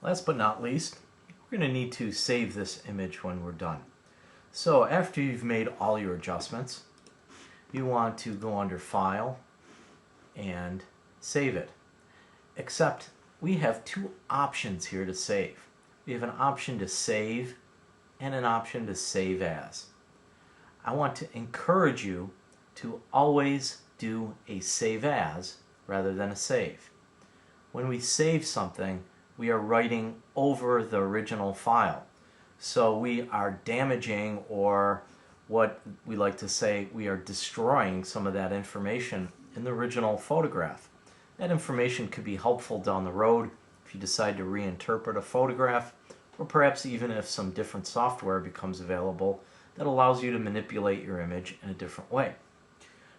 Last but not least, we're going to need to save this image when we're done. So after you've made all your adjustments, you want to go under File and save it. Except we have two options here to save. We have an option to save and an option to save as. I want to encourage you to always do a save as rather than a save. When we save something, we are writing over the original file. So we are damaging, or what we like to say, we are destroying some of that information in the original photograph. That information could be helpful down the road if you decide to reinterpret a photograph, or perhaps even if some different software becomes available that allows you to manipulate your image in a different way.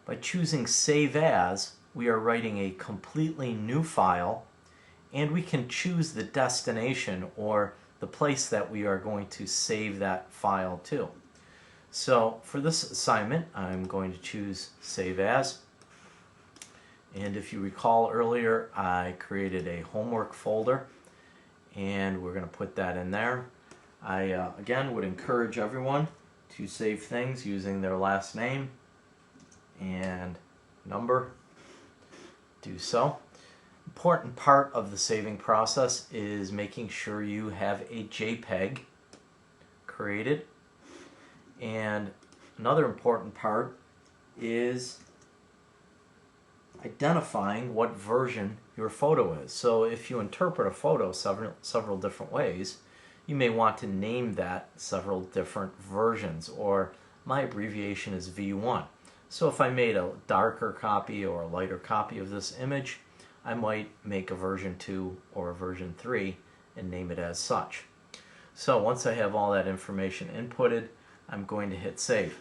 By choosing Save As, we are writing a completely new file, and we can choose the destination or the place that we are going to save that file to. So for this assignment, I'm going to choose Save As. And if you recall earlier, I created a homework folder, and we're going to put that in there. I, again, would encourage everyone to save things using their last name and number. Do so. Important part of the saving process is making sure you have a JPEG created. And another important part is identifying what version your photo is. So if you interpret a photo several different ways, you may want to name that several different versions, or my abbreviation is V1. So if I made a darker copy or a lighter copy of this image, I might make a version 2 or a version 3 and name it as such. So once I have all that information inputted, I'm going to hit save.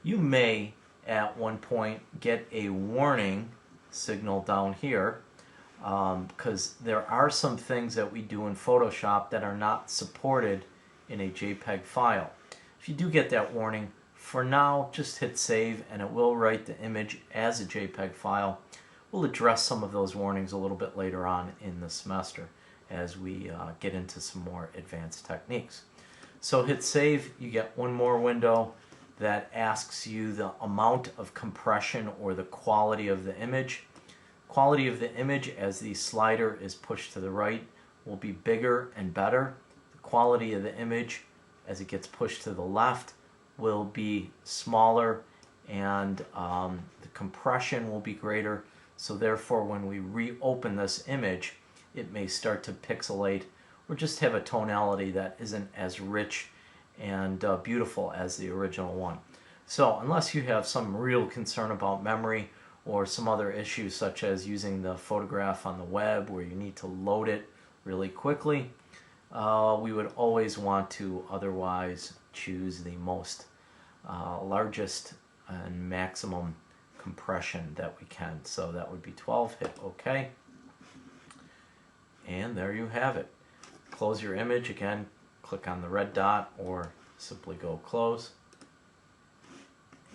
You may at one point get a warning signal down here because there are some things that we do in Photoshop that are not supported in a JPEG file. If you do get that warning, for now just hit save and it will write the image as a JPEG file. We'll address some of those warnings a little bit later on in the semester as we get into some more advanced techniques. So hit save, you get one more window that asks you the amount of compression or the quality of the image. Quality of the image as the slider is pushed to the right will be bigger and better. The quality of the image as it gets pushed to the left will be smaller, and the compression will be greater. So therefore when we reopen this image, it may start to pixelate or just have a tonality that isn't as rich and beautiful as the original one. So unless you have some real concern about memory or some other issues such as using the photograph on the web where you need to load it really quickly, we would always want to otherwise choose the most largest and maximum compression that we can. So that would be 12, hit OK, and there you have it. Close your image. Again, click on the red dot or simply go close,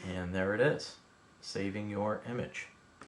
and there it is, saving your image.